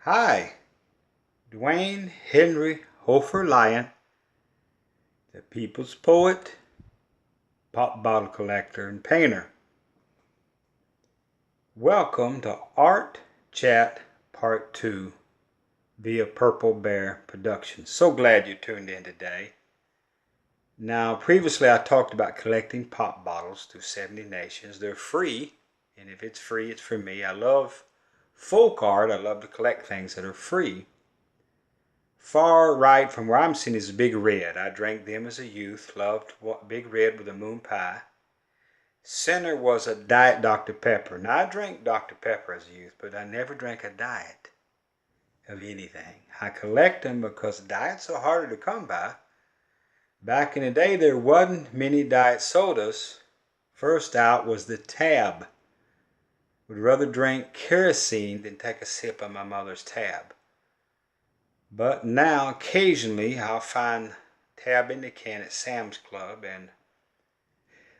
Hi, Duane Henry Hoefer Lyon, the people's poet, pop bottle collector, and painter. Welcome to Art Chat Part 2 via Purple Bear Productions. So glad you tuned in today. Now, previously I talked about collecting pop bottles through 70 nations. They're free, and if it's free, it's for me. I love folk art. I love to collect things that are free. Far right from where I'm sitting is Big Red. I drank them as a youth, loved Big Red with a moon pie. Center was a Diet Dr. Pepper. Now, I drank Dr. Pepper as a youth, but I never drank a diet of anything. I collect them because diets are harder to come by. Back in the day, there wasn't many diet sodas. First out was the Tab. Would rather drink kerosene than take a sip of my mother's Tab. But now, occasionally, I'll find Tab in the can at Sam's Club, and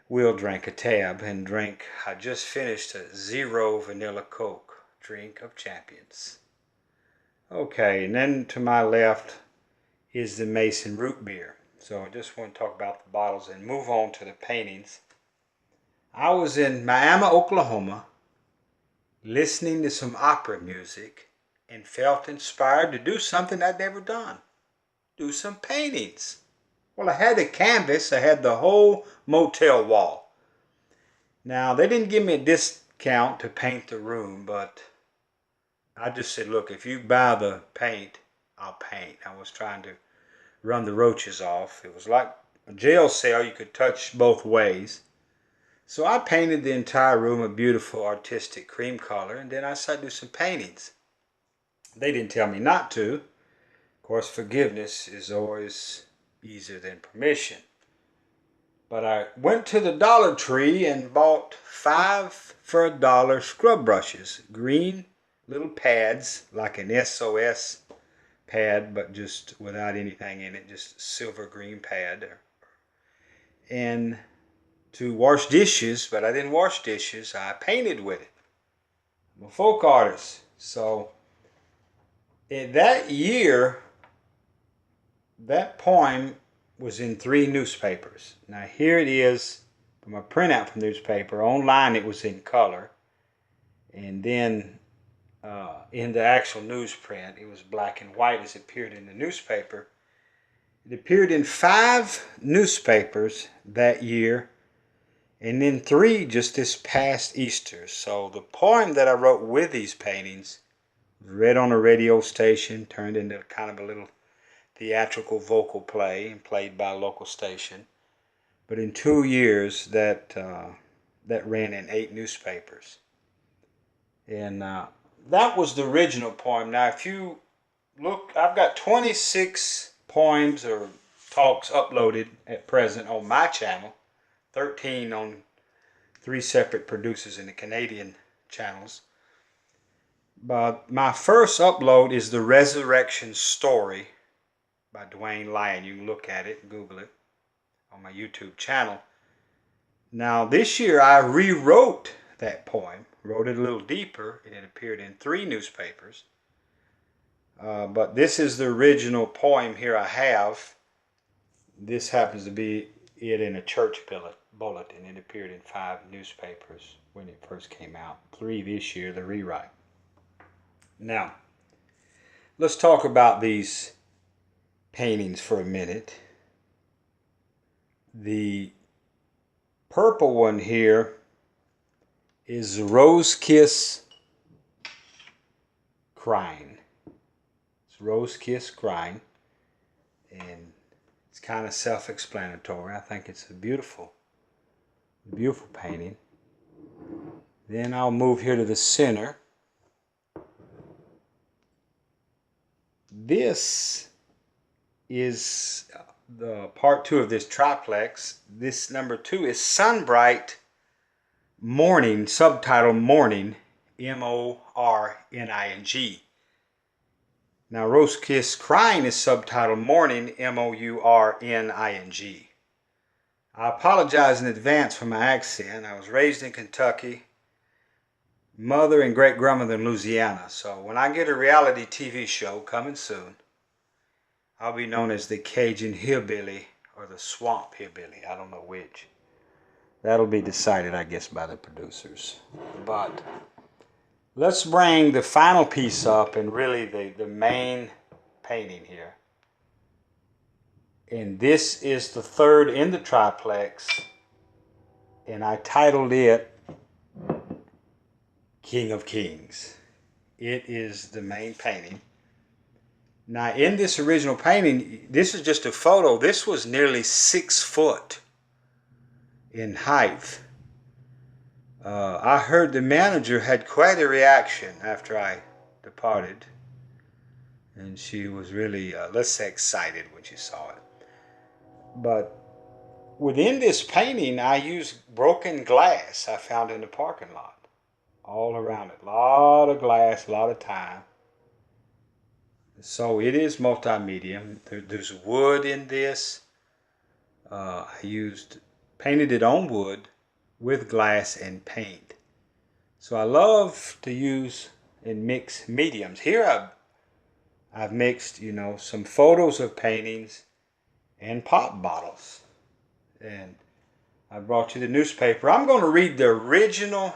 we'll drink a Tab and drink. I just finished a Zero Vanilla Coke, drink of champions. Okay, and then to my left is the Mason Root Beer. So I just want to talk about the bottles and move on to the paintings. I was in Miami, Oklahoma, listening to some opera music, and felt inspired to do something I'd never done. Do some paintings. Well, I had a canvas. I had the whole motel wall. Now, they didn't give me a discount to paint the room, but I just said, look, if you buy the paint, I'll paint. I was trying to run the roaches off. It was like a jail cell. You could touch both ways. So I painted the entire room a beautiful artistic cream color, and then I started to do some paintings. They didn't tell me not to. Of course, forgiveness is always easier than permission. But I went to the Dollar Tree and bought 5 for $1 scrub brushes. Green little pads, like an SOS pad, but just without anything in it, just silver green pad. And to wash dishes, but I didn't wash dishes. I painted with it. I'm a folk artist. So in that year, that poem was in 3 newspapers. Now here it is from a printout from the newspaper. Online it was in color. And then in the actual newsprint, it was black and white as it appeared in the newspaper. It appeared in 5 newspapers that year, and then 3 just this past Easter. So the poem that I wrote with these paintings was read on a radio station, turned into kind of a little theatrical vocal play and played by a local station. But in 2 years, that ran in 8 newspapers. And that was the original poem. Now, if you look, I've got 26 poems or talks uploaded at present on my channel, 13 on 3 separate producers in the Canadian channels. But my first upload is The Resurrection Story by Duane Lyon. You can look at it, Google it, on my YouTube channel. Now, this year I rewrote that poem, wrote it a little deeper, and it appeared in 3 newspapers. But this is the original poem here I have. This happens to be it in a church bulletin. It appeared in 5 newspapers when it first came out. 3 this year, the rewrite. Now, let's talk about these paintings for a minute. The purple one here is Rose Kiss Crying. It's Rose Kiss Crying, and it's kind of self-explanatory. I think it's a beautiful, beautiful painting. Then I'll move here to the center. This is the part 2 of this triplex. This number 2 is Sunbright Morning, subtitle Morning, M-O-R-N-I-N-G. Now, Rose Kiss Crying is subtitled Morning, M-O-U-R-N-I-N-G. I apologize in advance for my accent. I was raised in Kentucky, mother and great-grandmother in Louisiana. So when I get a reality TV show coming soon, I'll be known as the Cajun Hillbilly or the Swamp Hillbilly. I don't know which. That'll be decided, I guess, by the producers. But let's bring the final piece up and really the main painting here. And this is the third in the triplex. And I titled it King of Kings. It is the main painting. Now, in this original painting, this is just a photo. This was nearly 6 foot in height. I heard the manager had quite a reaction after I departed. And she was really, let's say, excited when she saw it. But within this painting, I used broken glass I found in the parking lot. All around it. A lot of glass, a lot of time. So it is multimedia. There's wood in this. I painted it on wood with glass and paint. So I love to use and mix mediums. Here I've mixed, some photos of paintings and pop bottles. And I brought you the newspaper. I'm going to read the original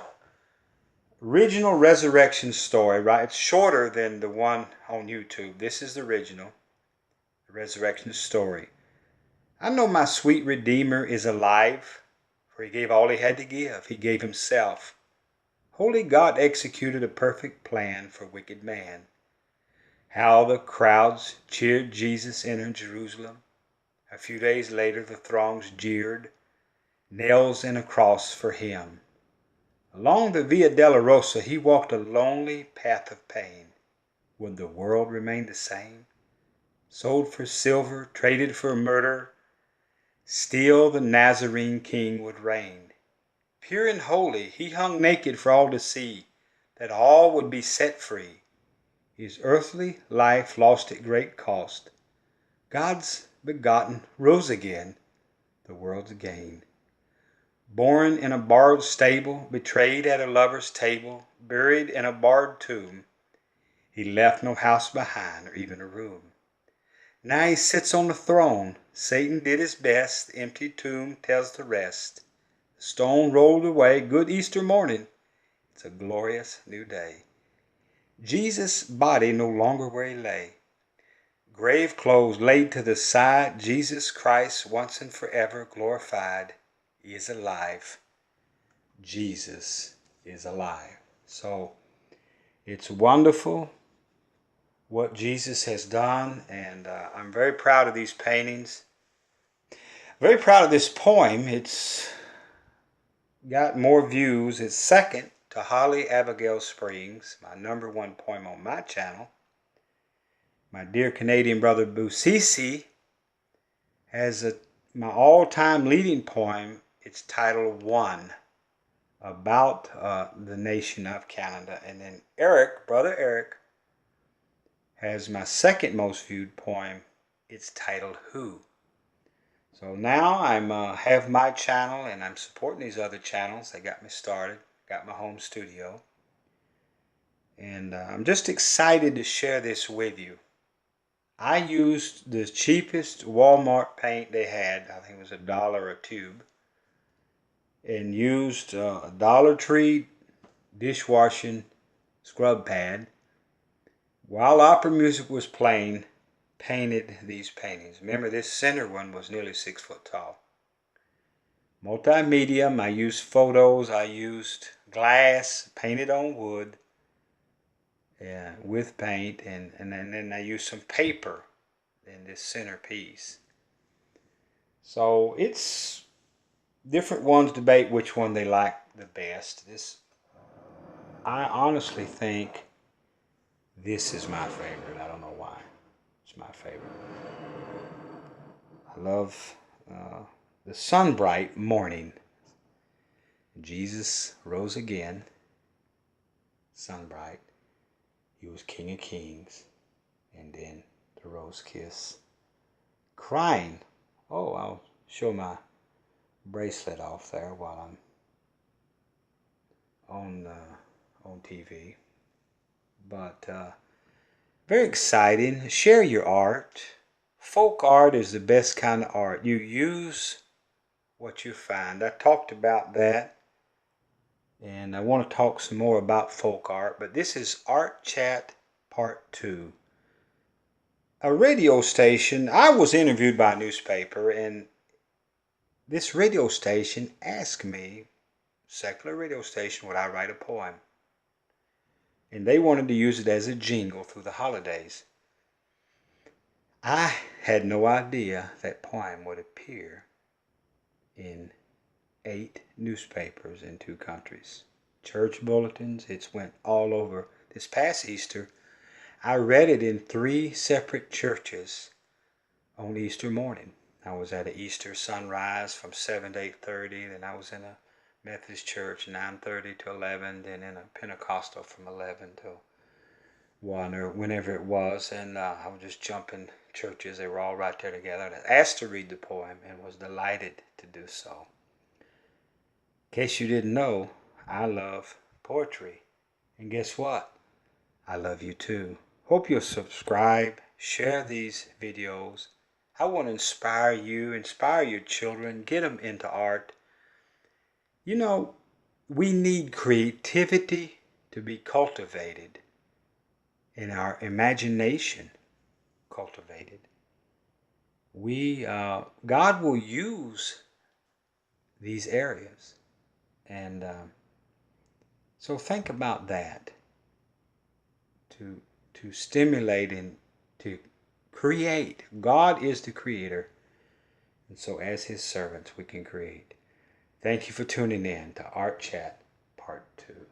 resurrection story, right? It's shorter than the one on YouTube. This is the original resurrection story. I know my sweet Redeemer is alive, for he gave all he had to give. He gave himself. Holy God executed a perfect plan for wicked man. How the crowds cheered Jesus enter Jerusalem. A few days later, the throngs jeered, nails and a cross for him. Along the Via Dolorosa, he walked a lonely path of pain. Would the world remain the same? Sold for silver, traded for murder, still the Nazarene King would reign. Pure and holy, he hung naked for all to see, that all would be set free. His earthly life lost at great cost. God's begotten rose again, the world's gain. Born in a borrowed stable, betrayed at a lover's table, buried in a barred tomb, he left no house behind or even a room. Now he sits on the throne. Satan did his best. The empty tomb tells the rest. The stone rolled away. Good Easter morning. It's a glorious new day. Jesus' body no longer where he lay. Grave clothes laid to the side. Jesus Christ once and forever glorified. He is alive. Jesus is alive. So it's wonderful what Jesus has done, and I'm very proud of these paintings. Very proud of this poem. It's got more views. It's second to Holly Abigail Springs, my #1 poem on my channel. My dear Canadian brother Busisi has my all-time leading poem. It's titled One, about the nation of Canada. And then brother Eric, has my second most viewed poem. It's titled Who. So now I'm have my channel, and I'm supporting these other channels. They got me started, got my home studio. And I'm just excited to share this with you. I used the cheapest Walmart paint they had. I think it was $1 a tube. And used a Dollar Tree dishwashing scrub pad. While opera music was playing, painted these paintings. Remember, this center one was nearly 6 foot tall. Multimedia, I used photos, I used glass, painted on wood, with paint, and then I used some paper in this centerpiece. So it's different ones debate which one they like the best. I honestly think this is my favorite. I don't know why. It's my favorite. I love the sunbright morning. Jesus rose again. Sunbright. He was King of Kings. And then the rose kiss. Crying. Oh, I'll show my bracelet off there while I'm on TV. But very exciting. Share your art. Folk art is the best kind of art. You use what you find. I talked about that, and I want to talk some more about folk art, but this is Art Chat Part 2. A radio station, I was interviewed by a newspaper, and this radio station asked me, secular radio station, would I write a poem? And they wanted to use it as a jingle through the holidays. I had no idea that poem would appear in 8 newspapers in 2 countries. Church bulletins, it's went all over. This past Easter, I read it in 3 separate churches on Easter morning. I was at an Easter sunrise from 7 to 8:30, then I was in a Methodist church 9:30 to 11, then in a Pentecostal from 11 till 1 or whenever it was, and I was just jumping churches. They were all right there together. And I asked to read the poem and was delighted to do so. In case you didn't know, I love poetry. And guess what? I love you too. Hope you'll subscribe, share these videos. I want to inspire you, inspire your children, get them into art. You know, we need creativity to be cultivated and our imagination cultivated. God will use these areas. And so think about that, to stimulate and to create. God is the creator, and so as his servants we can create. Thank you for tuning in to Art Chat Part 2.